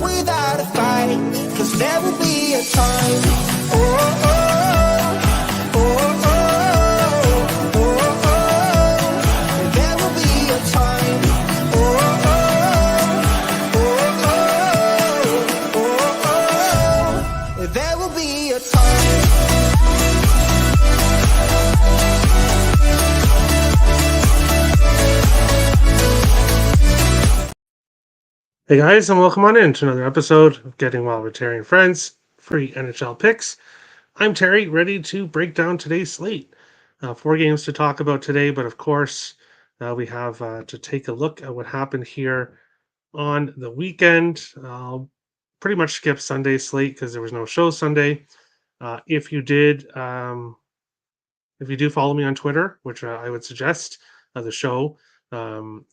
without a fight, 'cause there will be a time. Oh, oh, oh, oh, oh, oh, oh. There will be a time. Oh, oh, oh, oh, oh, oh. There will be a time. Hey guys, and welcome on in to another episode of Getting Well with Terry and Friends, free NHL picks. I'm Terry, ready to break down today's slate. 4 games to talk about today, but of course, we have to take a look at what happened here on the weekend. I'll pretty much skip Sunday's slate because there was no show Sunday. If you do follow me on Twitter, which I would suggest, the show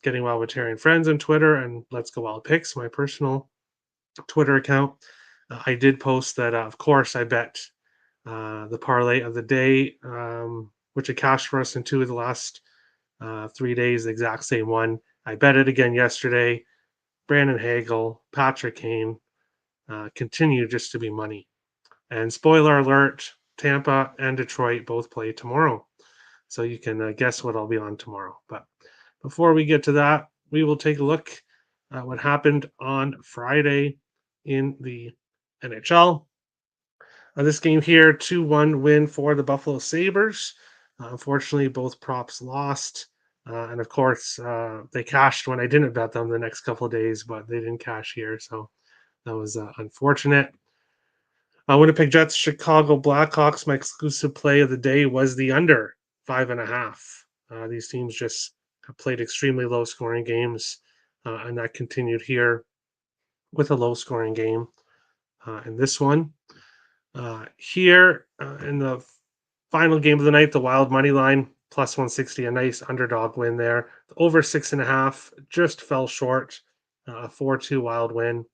Getting Well with Terry and Friends on Twitter, and Let's Go Wild Picks, my personal Twitter account. I did post that, of course, I bet the parlay of the day, which it cashed for us in 2 of the last 3 days, the exact same one. I bet it again yesterday. Brandon Hagel, Patrick Kane continue just to be money. And spoiler alert, Tampa and Detroit both play tomorrow. So you can guess what I'll be on tomorrow. But before we get to that, we will take a look at what happened on Friday in the NHL. This game here, 2-1 win for the Buffalo Sabres. Unfortunately, both props lost. And of course, they cashed when I didn't bet them the next couple of days, but they didn't cash here. So that was unfortunate. Winnipeg Jets, Chicago Blackhawks. My exclusive play of the day was the under 5.5. These teams just have played extremely low scoring games, and that continued here with a low scoring game in this one. Here in the final game of the night, the Wild money line plus 160, a nice underdog win there. The over 6.5 just fell short. A 4-2 Wild win,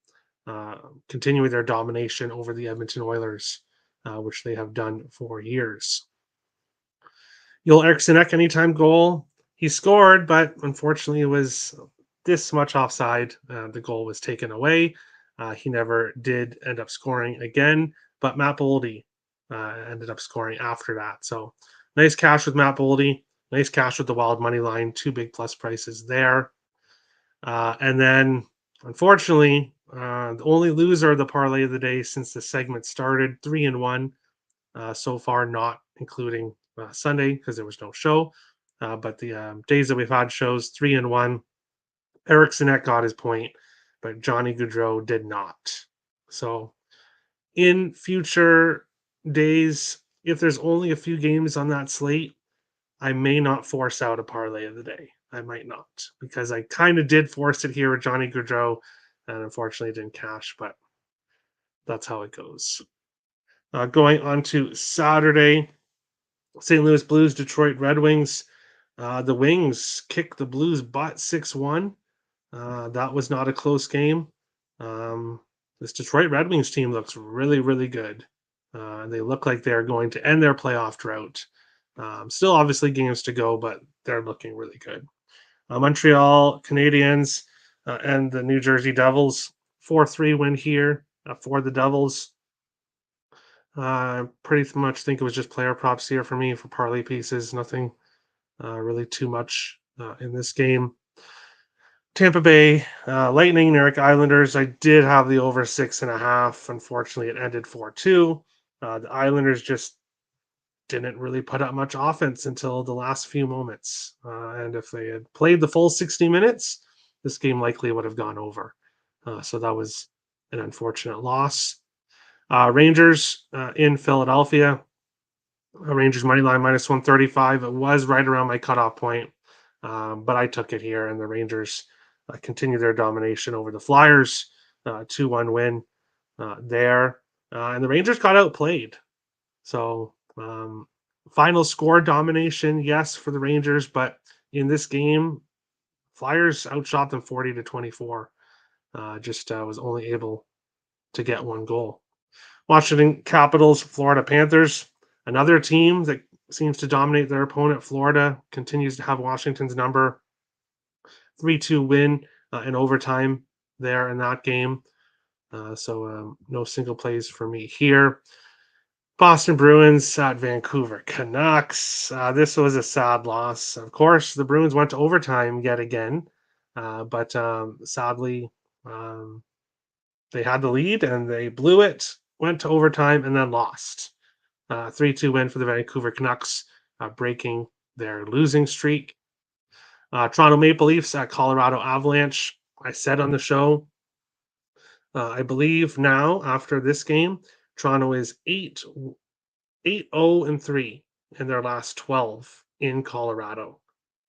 continuing their domination over the Edmonton Oilers, which they have done for years. Joel Eriksson anytime goal. He scored, but unfortunately it was this much offside. The goal was taken away. He never did end up scoring again, but Matt Boldy ended up scoring after that. So nice cash with Matt Boldy, nice cash with the Wild money line, 2 big plus prices there. And then, unfortunately, the only loser of the parlay of the day since the segment started, 3-1 so far, not including Sunday because there was no show. But the days that we've had shows, 3-1. Eriksson got his point, but Johnny Gaudreau did not. So in future days, if there's only a few games on that slate, I may not force out a parlay of the day. I might not, because I kind of did force it here with Johnny Gaudreau, and unfortunately didn't cash, but that's how it goes. Going on to Saturday, St. Louis Blues, Detroit Red Wings. The Wings kicked the Blues butt 6-1. That was not a close game. This Detroit Red Wings team looks really, really good. They look like they're going to end their playoff drought. Still obviously games to go, but they're looking really good. Montreal Canadiens and the New Jersey Devils, 4-3 win here for the Devils. Pretty much think it was just player props here for me for parlay pieces. Nothing really too much in this game. Tampa Bay Lightning, New York Islanders. I did have the over 6.5. Unfortunately, it ended 4-2. The Islanders just didn't really put up much offense until the last few moments. And if they had played the full 60 minutes, this game likely would have gone over. So that was an unfortunate loss. Rangers in Philadelphia. Rangers money line minus 135. It was right around my cutoff point, but I took it here, and the Rangers continue their domination over the Flyers. 2-1 win there. And the Rangers got outplayed. So final score domination, yes, for the Rangers, but in this game, Flyers outshot them 40-24. Just was only able to get 1 goal. Washington Capitals, Florida Panthers, another team that seems to dominate their opponent. Florida continues to have Washington's number. 3-2 win in overtime there in that game. So no single plays for me here. Boston Bruins at Vancouver Canucks. This was a sad loss. Of course, the Bruins went to overtime yet again, but sadly, um, they had the lead and they blew it, went to overtime, and then lost. 3-2 win for the Vancouver Canucks, breaking their losing streak. Toronto Maple Leafs at Colorado Avalanche. I said on the show, I believe now after this game, Toronto is 8-0-3 in their last 12 in Colorado.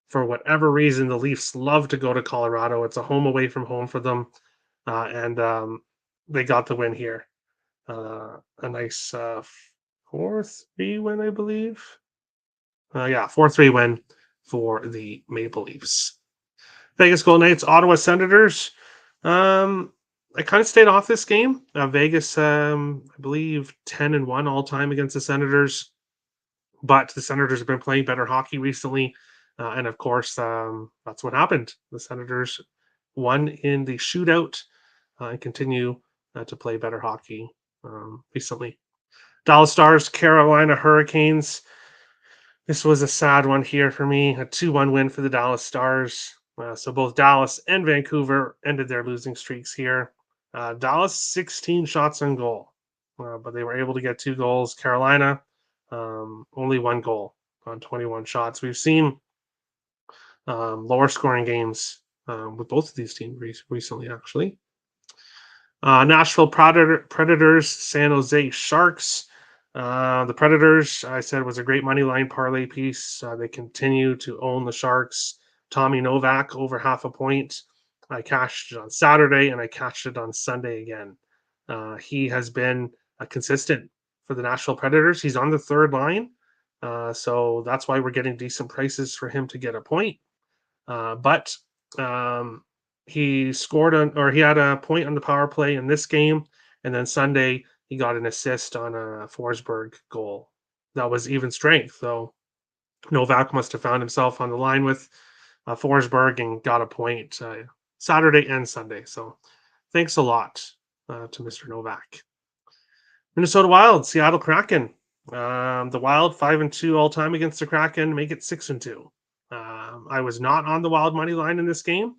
For whatever reason, the Leafs love to go to Colorado. It's a home away from home for them, and they got the win here. A nice 4-3 win, I believe. Yeah, 4-3 win for the Maple Leafs. Vegas Golden Knights, Ottawa Senators. I kind of stayed off this game. Vegas, I believe, 10-1 all time against the Senators, but the Senators have been playing better hockey recently, and of course, that's what happened. The Senators won in the shootout and continue to play better hockey recently. Dallas Stars, Carolina Hurricanes. This was a sad one here for me. A 2-1 win for the Dallas Stars. So both Dallas and Vancouver ended their losing streaks here. Dallas 16 shots on goal, but they were able to get 2 goals. Carolina only 1 goal on 21 shots. We've seen lower scoring games with both of these teams recently, actually. Nashville Predators, San Jose Sharks. The Predators, I said, was a great money line parlay piece. They continue to own the Sharks. Tommy Novak over half a point. I cashed it on Saturday and I cashed it on Sunday again. He has been consistent for the Nashville Predators. He's on the third line. So that's why we're getting decent prices for him to get a point. But he scored he had a point on the power play in this game. And then Sunday, he got an assist on a Forsberg goal. That was even strength. So Novak must have found himself on the line with Forsberg and got a point Saturday and Sunday. So thanks a lot to Mr. Novak. Minnesota Wild, Seattle Kraken. The Wild 5-2 all time against the Kraken, make it 6-2. I was not on the Wild money line in this game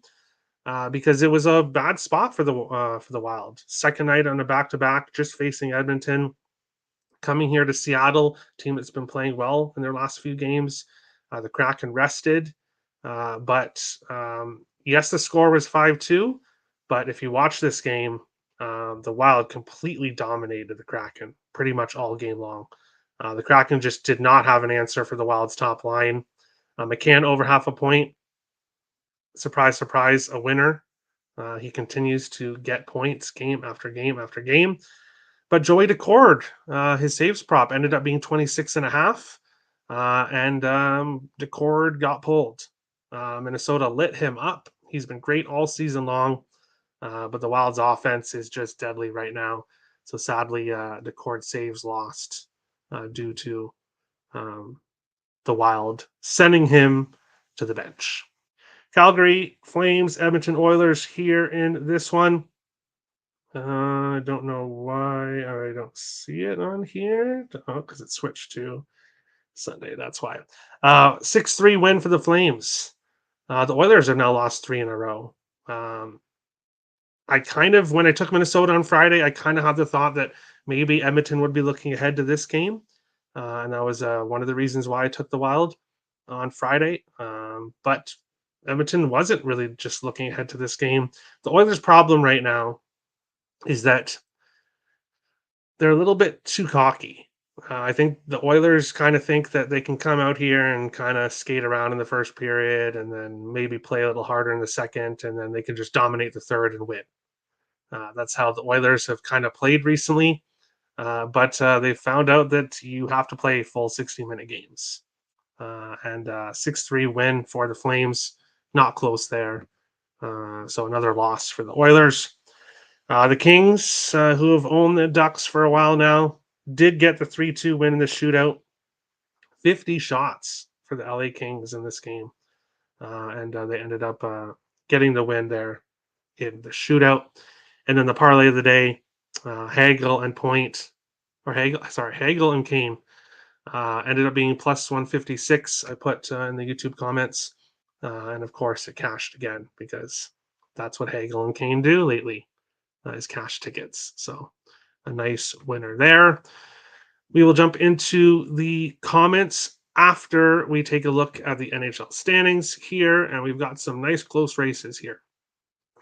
because it was a bad spot for the Wild. Second night on a back-to-back, just facing Edmonton. Coming here to Seattle, team that's been playing well in their last few games. The Kraken rested, but yes, the score was 5-2. But if you watch this game, the Wild completely dominated the Kraken pretty much all game long. The Kraken just did not have an answer for the Wild's top line. McCann over half a point. Surprise, surprise, a winner. He continues to get points game after game after game. But Joey Decord, his saves prop ended up being 26.5. And Decord got pulled. Minnesota lit him up. He's been great all season long. But the Wild's offense is just deadly right now. So sadly, Decord saves lost due to the Wild sending him to the bench. Calgary Flames, Edmonton Oilers here in this one. I don't know why I don't see it on here. Oh, because it switched to Sunday. That's why. 6-3 win for the Flames. The Oilers have now lost 3 in a row. I kind of, when I took Minnesota on Friday, I kind of had the thought that maybe Edmonton would be looking ahead to this game. And that was one of the reasons why I took the Wild on Friday. But Edmonton wasn't really just looking ahead to this game. The Oilers' problem right now is that they're a little bit too cocky. I think the Oilers kind of think that they can come out here and kind of skate around in the first period and then maybe play a little harder in the second, and then they can just dominate the third and win. That's how the Oilers have kind of played recently. But they found out that you have to play full 60-minute games. And 6-3 win for the Flames. Not close there. So another loss for the Oilers. The Kings, who have owned the Ducks for a while now, did get the 3-2 win in the shootout. 50 shots for the LA Kings in this game. And they ended up getting the win there in the shootout. And then the parlay of the day, Hagel and Hagel and Kane ended up being plus 156. I put in the YouTube comments. And of course, it cashed again because that's what Hagel and Kane do lately, is cash tickets. So a nice winner there. We will jump into the comments after we take a look at the NHL standings here. And we've got some nice close races here.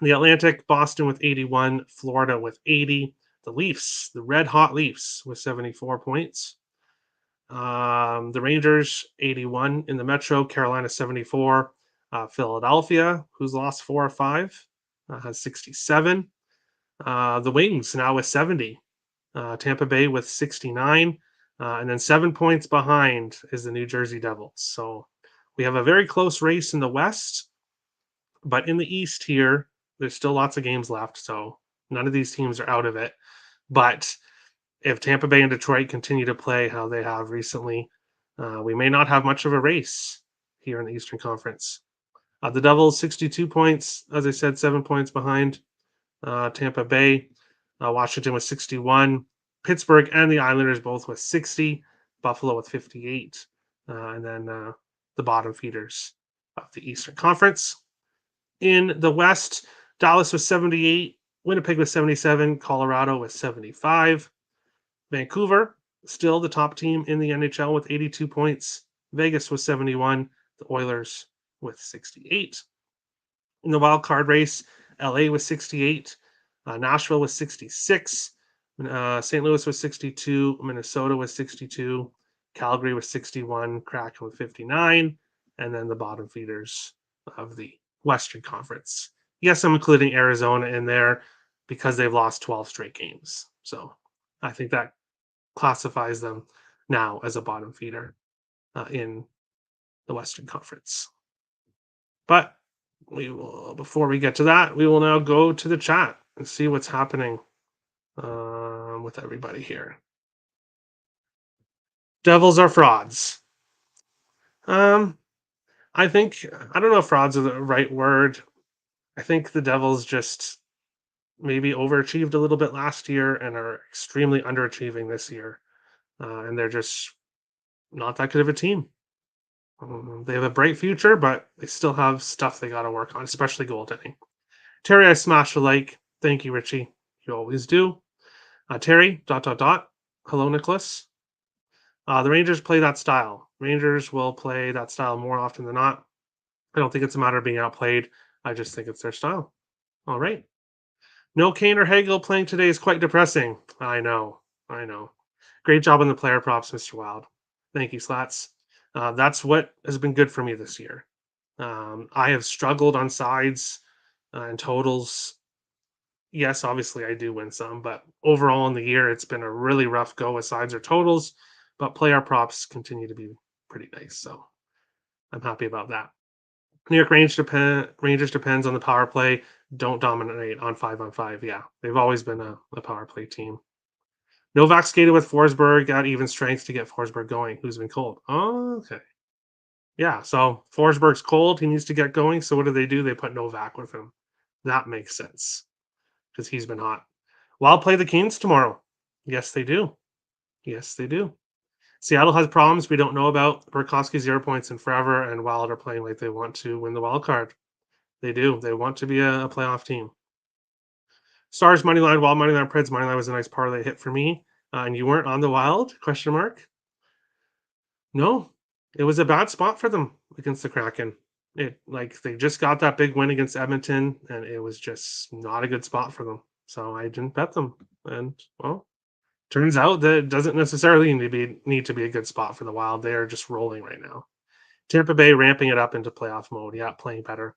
The Atlantic, Boston with 81, Florida with 80. The Leafs, the red hot Leafs with 74 points. The Rangers 81 in the Metro, Carolina 74. Philadelphia, who's lost 4 or 5, has 67. The Wings now with 70. Tampa Bay with 69. And then 7 points behind is the New Jersey Devils. So we have a very close race in the West, but in the East here, there's still lots of games left. So none of these teams are out of it. But if Tampa Bay and Detroit continue to play how they have recently, we may not have much of a race here in the Eastern Conference. The Devils, 62 points. As I said, 7 points behind Tampa Bay. Washington with 61. Pittsburgh and the Islanders both with 60. Buffalo with 58. And then the bottom feeders of the Eastern Conference. In the West, Dallas with 78. Winnipeg with 77. Colorado with 75. Vancouver, still the top team in the NHL with 82 points. Vegas with 71. The Oilers with 68. In the wild card race, LA with 68. Nashville with 66. St. Louis with 62. Minnesota with 62. Calgary with 61. Kraken with 59. And then the bottom feeders of the Western Conference. Yes, I'm including Arizona in there because they've lost 12 straight games. So I think that classifies them now as a bottom feeder in the Western Conference. But we will, before we get to that, we will now go to the chat and see what's happening with everybody here. Devils are frauds. I think, I don't know if frauds are the right word. I think the Devils just maybe overachieved a little bit last year and are extremely underachieving this year. And they're just not that good of a team. They have a bright future, but they still have stuff they got to work on, especially goaltending. Terry, I smash a like. Thank you, Richie. You always do. Terry, ... Hello, Nicholas. The Rangers play that style. Rangers will play that style more often than not. I don't think it's a matter of being outplayed. I just think it's their style. All right. No Kane or Hagel playing today is quite depressing. I know. Great job on the player props, Mr. Wild. Thank you, Slats. That's what has been good for me this year. I have struggled on sides and totals. Yes, obviously I do win some, but overall in the year, it's been a really rough go with sides or totals, but player props continue to be pretty nice. So I'm happy about that. New York Rangers depends on the power play. Don't dominate on 5-on-5. Yeah, they've always been a power play team. Novak skated with Forsberg at even strength to get Forsberg going, who's been cold. Oh, okay. Yeah, so Forsberg's cold. He needs to get going. So what do? They put Novak with him. That makes sense because he's been hot. Wild play the Kings tomorrow. Yes, they do. Seattle has problems we don't know about. Burakovsky 0 points in forever, and Wild are playing like they want to win the wild card. They do. They want to be a playoff team. Stars money line, Wild money line, Preds money line was a nice parlay hit for me. And you weren't on the Wild? Question mark. No, it was a bad spot for them against the Kraken. They just got that big win against Edmonton, and it was just not a good spot for them. So I didn't bet them, and well, turns out that it doesn't necessarily need to be a good spot for the Wild. They are just rolling right now. Tampa Bay ramping it up into playoff mode. Yeah, playing better.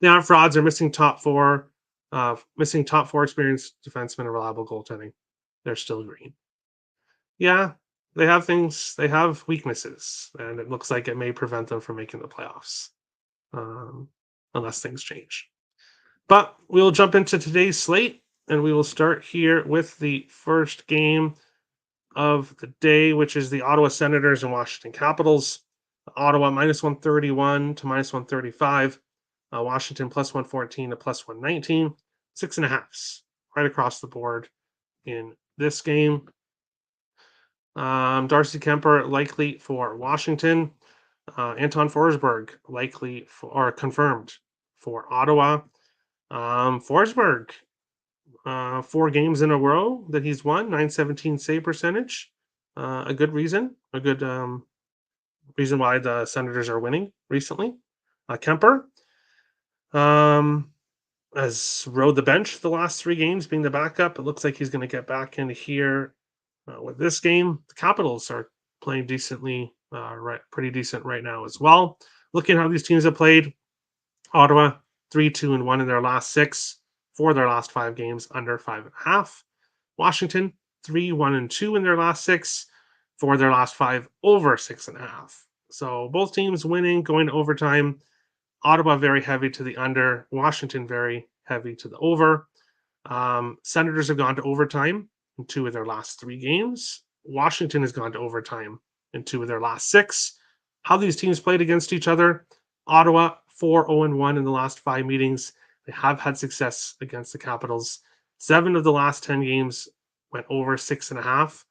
The aren't frauds. Are missing top four experienced defensemen and reliable goaltending. They're still green. Yeah, they have things. They have weaknesses, and it looks like it may prevent them from making the playoffs, unless things change. But we will jump into today's slate, and we will start here with the first game of the day, which is the Ottawa Senators and Washington Capitals. Ottawa -131 to -135. Washington +114 to +119. 6.5s right across the board. in this game. Darcy Kemper likely for Washington. Anton Forsberg likely for, or confirmed for Ottawa. Forsberg, 4 games in a row that he's won, 917 save percentage. A good reason, a good reason why the Senators are winning recently. Kemper has rode the bench the last 3 games, being the backup. It looks like he's going to get back into here with this game. The Capitals are playing decently, pretty decent right now as well. Looking at how these teams have played, Ottawa 3-2-1 in their last 6 for their last 5 games under 5.5. Washington 3-1-2 in their last 6 for their last 5 over 6.5. So both teams winning, going to overtime. Ottawa very heavy to the under. Washington very heavy to the over. Senators have gone to overtime in 2 of their last 3 games. Washington has gone to overtime in 2 of their last 6. How these teams played against each other: Ottawa 4-0-1 in the last 5 meetings. They have had success against the Capitals. 7 of the last 10 games went over 6.5,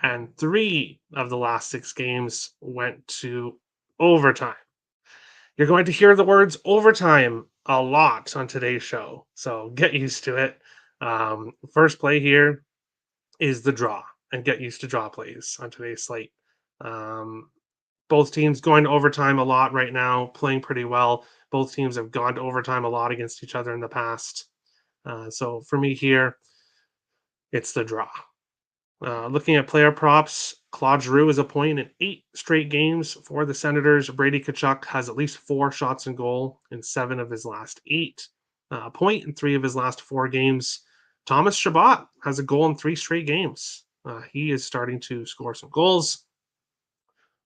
and 3 of the last 6 games went to overtime. You're going to hear the words overtime a lot on today's show, so get used to it. First play here is the draw, and get used to draw plays on today's slate. Both teams going to overtime a lot right now, playing pretty well. Both teams have gone to overtime a lot against each other in the past. So for me here, it's the draw. Looking at player props, Claude Giroux is a point in 8 straight games for the Senators. Brady Tkachuk has at least 4 shots in goal in 7 of his last 8. A point in 3 of his last 4 games. Thomas Chabot has a goal in 3 straight games. He is starting to score some goals.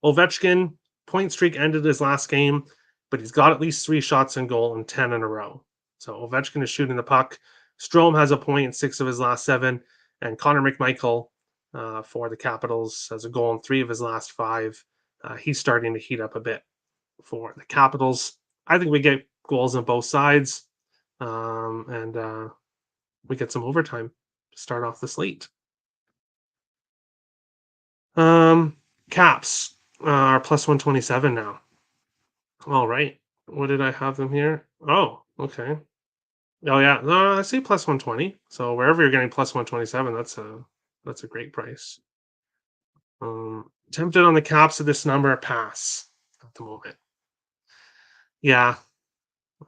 Ovechkin, point streak ended his last game, but he's got at least 3 shots in goal in 10 in a row. So Ovechkin is shooting the puck. Strome has a point in 6 of his last 7, and Connor McMichael for the Capitals has a goal in 3 of his last 5. He's starting to heat up a bit for the Capitals. I think we get goals on both sides, and we get some overtime to start off the slate. Caps are plus 127 now. All right. What did I have them here? Oh, okay. Oh yeah, no, I see plus 120. So wherever you're getting plus 127, that's a great price. Tempted on the Caps of this number, pass at the moment. Yeah.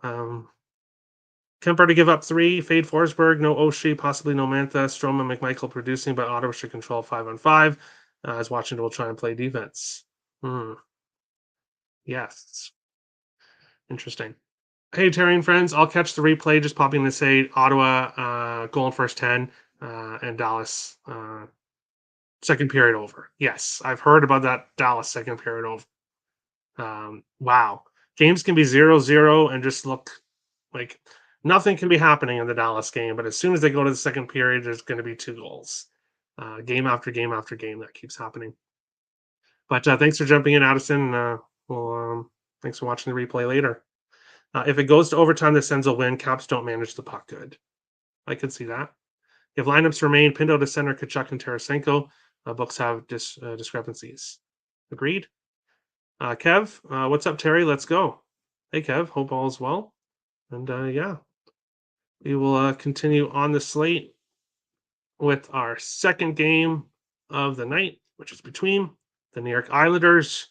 Kemper to give up 3, fade Forsberg, no Oshie, possibly no Mantha, Strome and McMichael producing, but Ottawa should control 5-on-5, as Washington will try and play defense. Yes. Interesting. Hey, Terry and friends, I'll catch the replay. Just popping to say Ottawa goal in first 10 and Dallas second period over. Yes, I've heard about that Dallas second period over. Wow. Games can be 0-0 and just look like nothing can be happening in the Dallas game. But as soon as they go to the second period, there's going to be 2 goals. Game after game after game, that keeps happening. But thanks for jumping in, Addison. Thanks for watching the replay later. If it goes to overtime, the Sens will win. Caps don't manage the puck good. I could see that. If lineups remain, Pinto to center, Kachuk and Tarasenko, books have discrepancies. Agreed? Kev, what's up, Terry? Let's go. Hey, Kev. Hope all is well. And yeah, we will continue on the slate with our second game of the night, which is between the New York Islanders,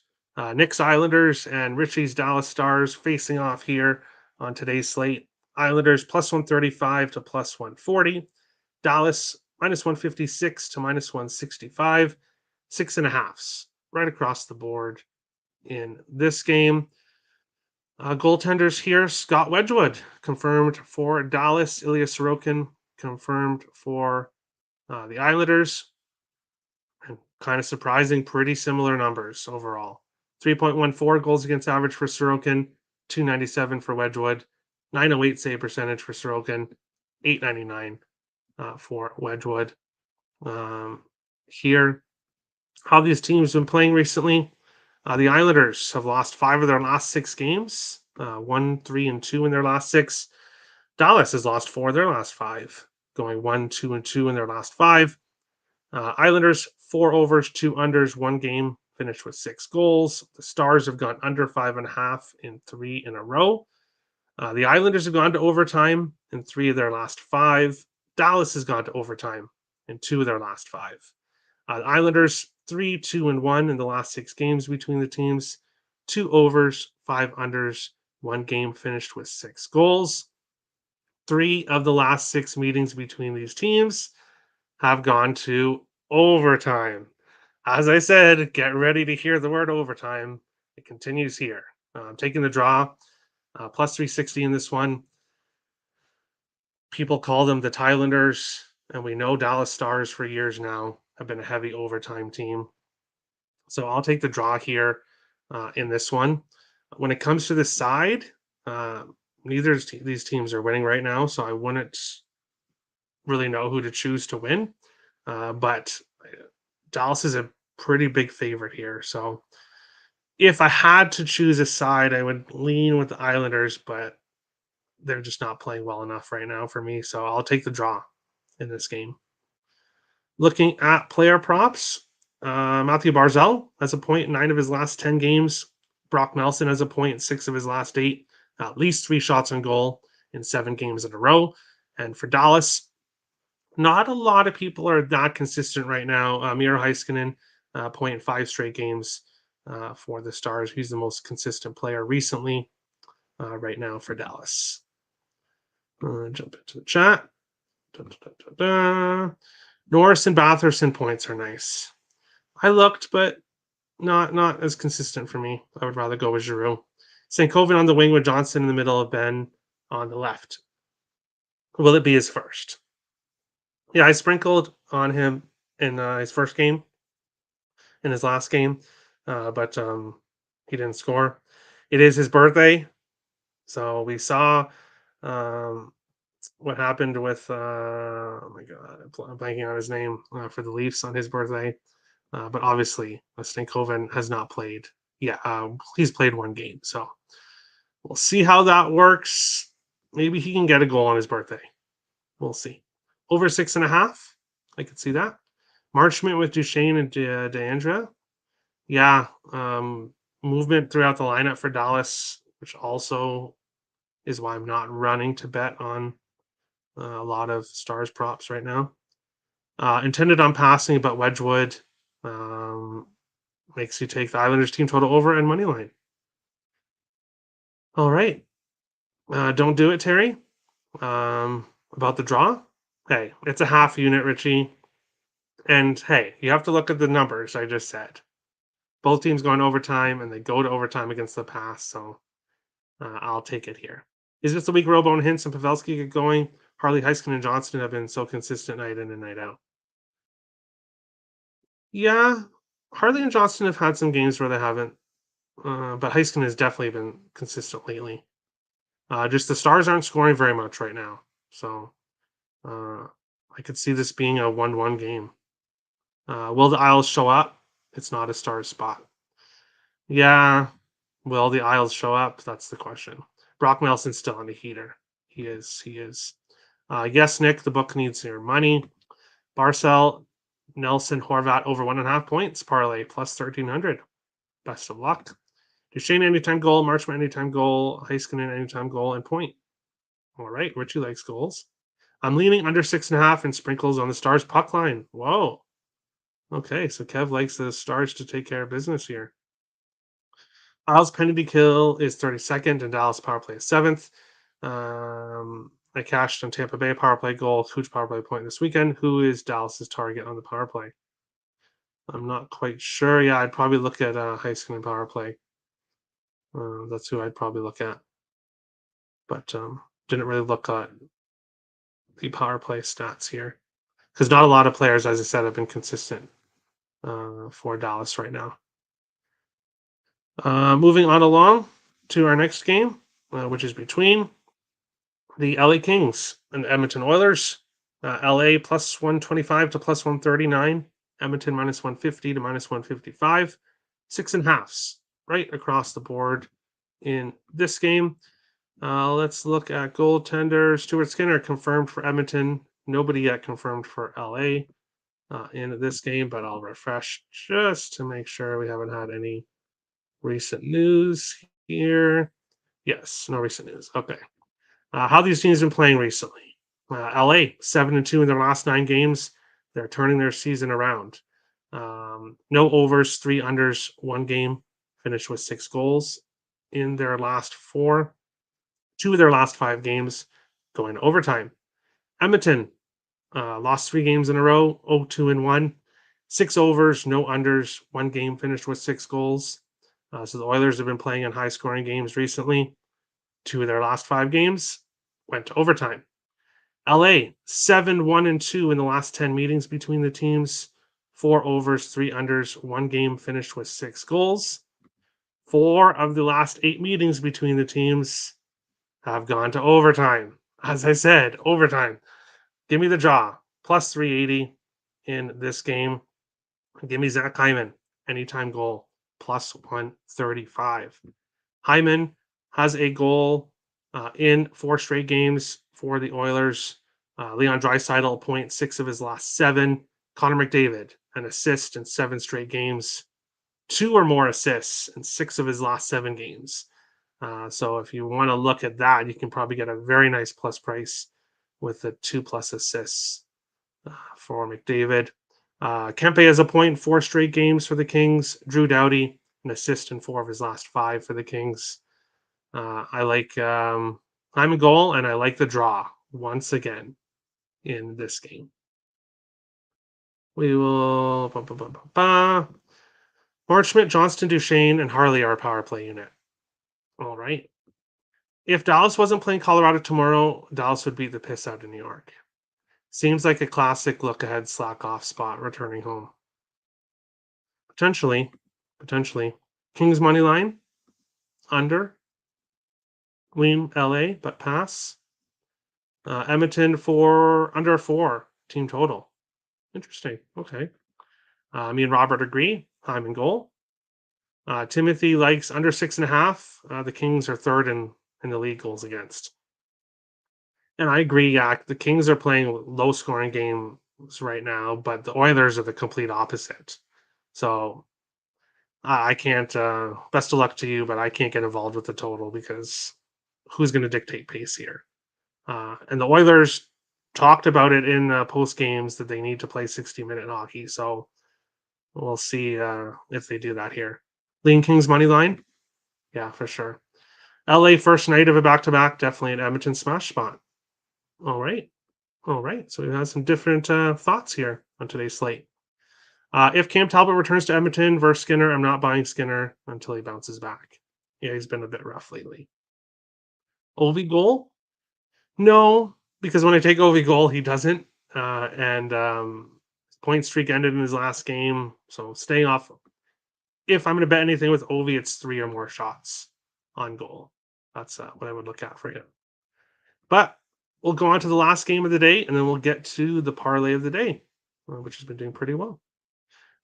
Nick's Islanders, and Richie's Dallas Stars facing off here on today's slate. Islanders plus 135 to plus 140. Dallas minus 156 to minus 165. 6.5s right across the board in this game. Goaltenders here: Scott Wedgwood confirmed for Dallas. Ilya Sorokin confirmed for the Islanders. And kind of surprising, pretty similar numbers overall. 3.14 goals against average for Sorokin, 297 for Wedgwood, 908 save percentage for Sorokin, 899 for Wedgwood. Here, how these teams have been playing recently. The Islanders have lost 5 of their last 6 games, 1, 3, and 2 in their last 6. Dallas has lost 4 of their last 5. going 1, 2, and 2 in their last 5. Islanders, 4 overs, 2 unders, 1 game, finished with 6 goals. The Stars have gone under 5.5 in 3 in a row. The Islanders have gone to overtime in 3 of their last 5. Dallas has gone to overtime in 2 of their last 5. The Islanders, 3, 2, and 1 in the last 6 games between the teams. 2 overs, 5 unders, 1 game finished with 6 goals. 3 of the last 6 meetings between these teams have gone to overtime. As I said, get ready to hear the word overtime. It continues here. I'm taking the draw, plus 360 in this one. People call them the Thailanders, and we know Dallas Stars for years now have been a heavy overtime team. So I'll take the draw here in this one. When it comes to the side, neither of these teams are winning right now, so I wouldn't really know who to choose to win. But Dallas is a pretty big favorite here. So if I had to choose a side, I would lean with the Islanders, but they're just not playing well enough right now for me. So I'll take the draw in this game. Looking at player props, Matthew Barzal has a point in 9 of his last 10 games. Brock Nelson has a point in 6 of his last 8. At least 3 shots on goal in 7 games in a row. And for Dallas, not a lot of people are that consistent right now. Miro Heiskanen, point in 5 straight games for the Stars. He's the most consistent player recently right now for Dallas. Jump into the chat. Norris and Batherson points are nice. I looked, but not as consistent for me. I would rather go with Giroux. Stankoven on the wing with Johnson in the middle of Ben on the left. Will it be his first? Yeah, I sprinkled on him in his first game, in his last game, but he didn't score. It is his birthday, so we saw what happened with oh my god, I'm blanking on his name for the Leafs on his birthday. But obviously, Stankoven has not played. Yeah, he's played 1 game, so we'll see how that works. Maybe he can get a goal on his birthday. We'll see. Over 6.5. I could see that. Marchment with Duchesne and DeAndrea. Yeah, movement throughout the lineup for Dallas, which also is why I'm not running to bet on a lot of Stars props right now. Intended on passing, but Wedgwood makes you take the Islanders team total over and money line. All right. Don't do it, Terry. About the draw. Hey, it's a half unit, Richie. And hey, you have to look at the numbers I just said. Both teams go in overtime, and they go to overtime against the pass. So I'll take it here. Is this the week Robo and Hintz and Pavelski get going? Harley, Heiskanen, and Johnston have been so consistent night in and night out. Yeah, Harley and Johnston have had some games where they haven't, but Heiskanen has definitely been consistent lately. Just the Stars aren't scoring very much right now, so I could see this being a 1-1 game. Will the Isles show up? It's not a Stars spot. Yeah, will the Isles show up? That's the question. Brock Nelson's still on the heater. He is. Yes, Nick, the book needs your money. Barcel, Nelson, Horvat over 1.5 points. Parlay plus 1,300. Best of luck. Duchesne anytime goal, Marchment anytime goal, Heiskanen anytime goal, and point. All right, Richie likes goals. I'm leaning under 6.5 and sprinkles on the Stars puck line. Whoa. Okay, so Kev likes the Stars to take care of business here. Isles penalty kill is 32nd, and Dallas power play is 7th. I cashed on Tampa Bay power play goal, huge power play point this weekend. Who is Dallas's target on the power play? I'm not quite sure. Yeah, I'd probably look at Heiskanen power play. That's who I'd probably look at. But didn't really look at the power play stats here. Because not a lot of players, as I said, have been consistent for Dallas right now. Moving on along to our next game, which is between the LA Kings and the Edmonton Oilers. LA plus 125 to plus 139. Edmonton minus 150 to minus 155. 6.5s right across the board in this game. Let's look at goaltender. Stuart Skinner confirmed for Edmonton Nobody yet confirmed for LA in this game, but I'll refresh just to make sure we haven't had any recent news here. Yes, no recent news. Okay. How these teams been playing recently? LA 7-2 in their last 9 games. They're turning their season around. No overs, 3 unders, 1 game. Finished with 6 goals in their last 4. 2 of their last 5 games going to overtime. Edmonton lost 3 games in a row, 0-2-1. 6 overs, no unders, 1 game finished with 6 goals. So the Oilers have been playing in high scoring games recently. 2 of their last 5 games went to overtime. LA 7-1-2 in the last 10 meetings between the teams. 4 overs, 3 unders, 1 game finished with 6 goals. 4 of the last 8 meetings between the teams have gone to overtime. As I said, overtime. Give me the draw. Plus 380 in this game. Give me Zach Hyman. Anytime goal. Plus 135. Hyman has a goal in 4 straight games for the Oilers. Leon Draisaitl, 0.6 of his last 7. Connor McDavid, an assist in 7 straight games. 2 or more assists in 6 of his last 7 games. So if you want to look at that, you can probably get a very nice plus price with the 2+ assists for McDavid. Kempe has a point in 4 straight games for the Kings. Drew Doughty, an assist in 4 of his last 5 for the Kings. I like Hyman goal, and I like the draw once again in this game. We will. Schmidt, Johnston, Duchesne, and Harley are a power play unit. All right. If Dallas wasn't playing Colorado tomorrow, Dallas would beat the piss out of New York. Seems like a classic look ahead slack off spot returning home. Potentially. Kings money line under. Lean LA, but pass. Edmonton for under 4 team total. Interesting. Okay. Me and Robert agree. Hyman goal. Timothy likes under 6.5. The Kings are third in the league goals against. And I agree, yeah, the Kings are playing low scoring games right now, but the Oilers are the complete opposite. So I can't, best of luck to you, but I can't get involved with the total because who's going to dictate pace here? And the Oilers talked about it in post games that they need to play 60-minute hockey. So we'll see if they do that here. Lean Kings money line? Yeah, for sure. LA first night of a back-to-back, definitely an Edmonton smash spot. All right. So we have some different thoughts here on today's slate. If Cam Talbot returns to Edmonton versus Skinner, I'm not buying Skinner until he bounces back. Yeah, he's been a bit rough lately. Ovi goal? No, because when I take Ovi goal, he doesn't. And point streak ended in his last game. So staying off. If I'm going to bet anything with Ovi, it's 3 or more shots on goal. That's what I would look at for him. But we'll go on to the last game of the day, and then we'll get to the parlay of the day, which has been doing pretty well.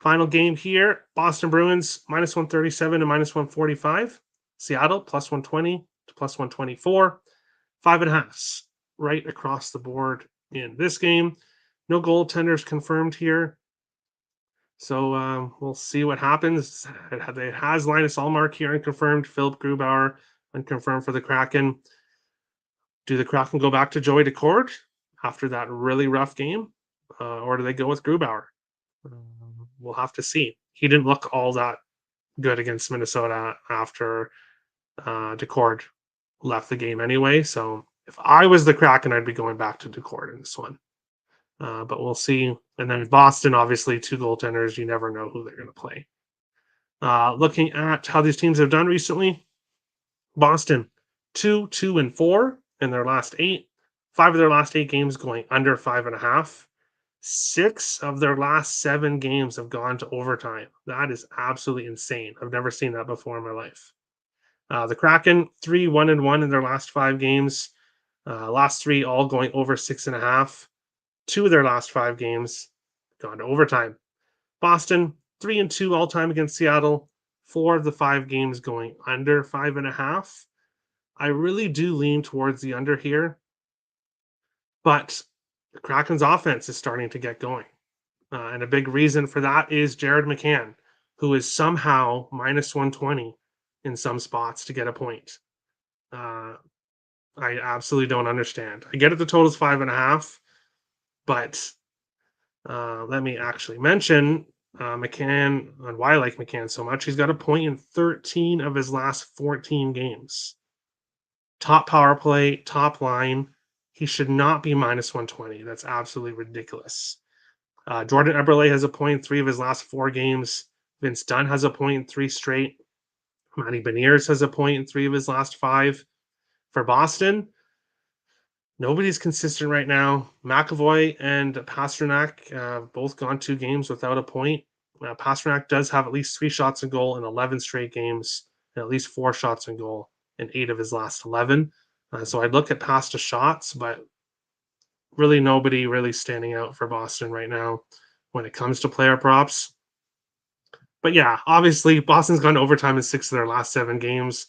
Final game here, Boston Bruins minus 137 to minus 145. Seattle plus 120 to plus 124. 5.5s right across the board in this game. No goaltenders confirmed here. So we'll see what happens. It has Linus Ullmark here unconfirmed. Philip Grubauer unconfirmed for the Kraken. Do the Kraken go back to Joey Decord after that really rough game? Or do they go with Grubauer? We'll have to see. He didn't look all that good against Minnesota after Decord left the game anyway. So if I was the Kraken, I'd be going back to Decord in this one. But we'll see. And then Boston, obviously, 2 goaltenders. You never know who they're going to play. Looking at how these teams have done recently, Boston 2-4 in their last 8. 5 of their last 8 games going under 5.5. 6 of their last 7 games have gone to overtime. That is absolutely insane. I've never seen that before in my life. The Kraken 3-1-1 in their last 5 games. Last 3 all going over 6.5. 2 of their last 5 games gone to overtime. Boston 3-2 all time against Seattle. 4 of the 5 games going under 5.5. I really do lean towards the under here, but the Kraken's offense is starting to get going. And a big reason for that is Jared McCann, who is somehow minus 120 in some spots to get a point. I absolutely don't understand. I get it, the total's 5.5, but let me actually mention McCann and why I like McCann so much. He's got a point in 13 of his last 14 games. Top power play, top line. He should not be minus 120. That's absolutely ridiculous. Jordan Eberle has a point in 3 of his last 4 games. Vince Dunn has a point in 3 straight. Matty Beniers has a point in 3 of his last 5. For Boston, nobody's consistent right now. McAvoy and Pastrnak both gone 2 games without a point. Pastrnak does have at least 3 shots on goal in 11 straight games and at least 4 shots on goal in 8 of his last 11. So I'd look at past shots, but really nobody really standing out for Boston right now when it comes to player props. But yeah, obviously Boston's gone to overtime in 6 of their last 7 games.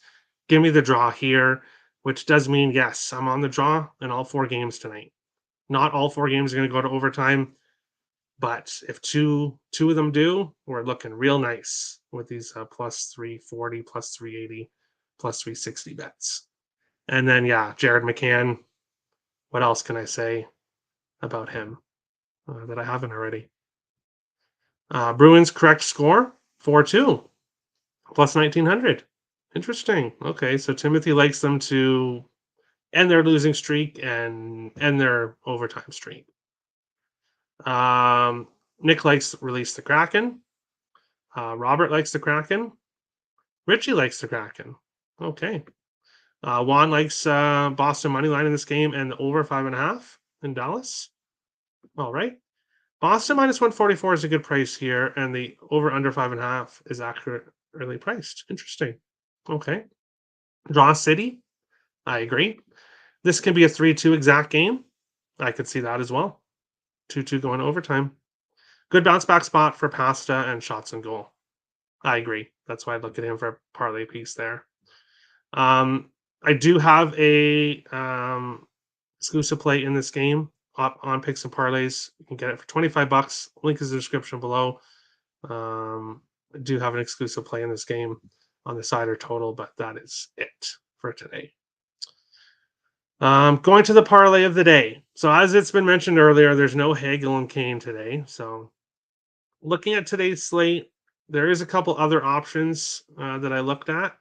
Give me the draw here, which does mean, yes, I'm on the draw in all 4 games tonight. Not all 4 games are going to go to overtime, but if two of them do, we're looking real nice with these plus 340, plus 380, plus 360 bets. And then, yeah, Jared McCann. What else can I say about him that I haven't already? Bruins correct score 4-2 plus 1900. Interesting. Okay, so Timothy likes them to end their losing streak and end their overtime streak. Nick likes release the Kraken. Robert likes the Kraken. Richie likes the Kraken. Okay. Juan likes Boston money line in this game and the over 5.5 in Dallas. All right. Boston minus 144 is a good price here, and the over under 5.5 is accurately priced. Interesting. Okay. Draw City. I agree. This can be a 3-2 exact game. I could see that as well. 2-2 going to overtime. Good bounce back spot for Pasta and shots on goal. I agree. That's why I look at him for a parlay piece there. I do have a exclusive play in this game on Picks and Parlays. You can get it for $25. Link is in the description below. I do have an exclusive play in this game on the side or total, but that is it for today. Going to the parlay of the day. So as it's been mentioned earlier, there's no Hagel and Kane today. So looking at today's slate, there is a couple other options that I looked at.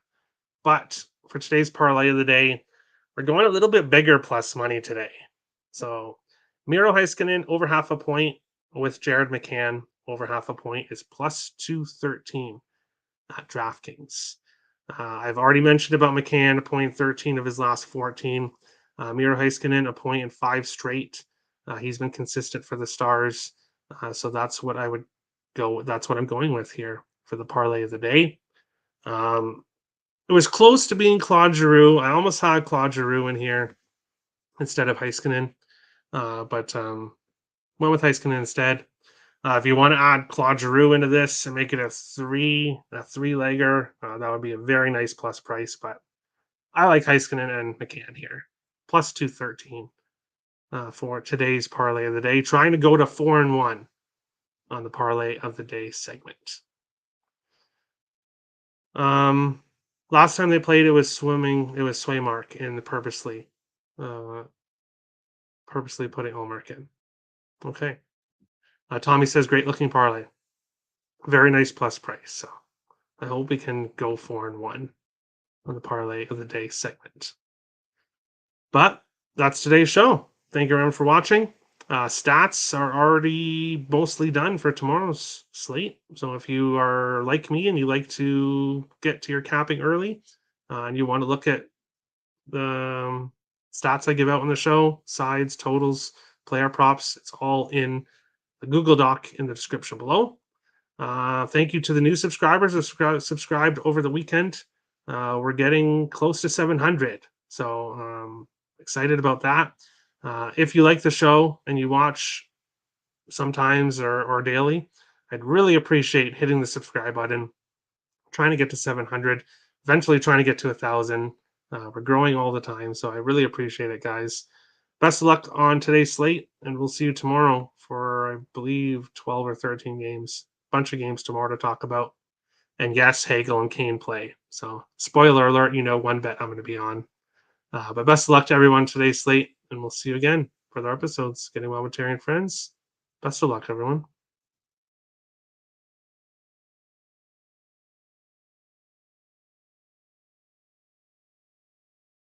But for today's parlay of the day, we're going a little bit bigger plus money today. So Miro Heiskanen over half a point with Jared McCann over half a point is plus 213 at DraftKings. I've already mentioned about McCann, a point 13 of his last 14. Miro Heiskanen, a point in 5 straight. He's been consistent for the Stars. So that's what I would go. That's what I'm going with here for the parlay of the day. It was close to being Claude Giroux. I almost had Claude Giroux in here instead of Heiskanen, but went with Heiskanen instead. If you want to add Claude Giroux into this and make it a three-legger, that would be a very nice plus price. But I like Heiskanen and McCann here, plus 213 for today's parlay of the day. Trying to go to 4-1 on the parlay of the day segment. Last time they played, it was Swaymark in the purposely putting Allmark in. Okay. Tommy says, great looking parlay. Very nice plus price. So I hope we can go 4-1 on the parlay of the day segment. But that's today's show. Thank you everyone for watching. Stats are already mostly done for tomorrow's slate. So if you are like me and you like to get to your capping early and you want to look at the stats I give out on the show, sides, totals, player props, it's all in the Google Doc in the description below. Thank you to the new subscribers who subscribed over the weekend. We're getting close to 700. So excited about that. If you like the show and you watch sometimes or daily, I'd really appreciate hitting the subscribe button. Trying to get to 700, eventually trying to get to 1,000. We're growing all the time, so I really appreciate it, guys. best of luck on today's slate, and we'll see you tomorrow for, I believe, 12 or 13 games. Bunch of games tomorrow to talk about. And yes, Hagel and Kane play. So, spoiler alert, one bet I'm going to be on. But best of luck to everyone today's slate, and we'll see you again for the episodes. Getting Well with Terry and Friends. Best of luck, everyone.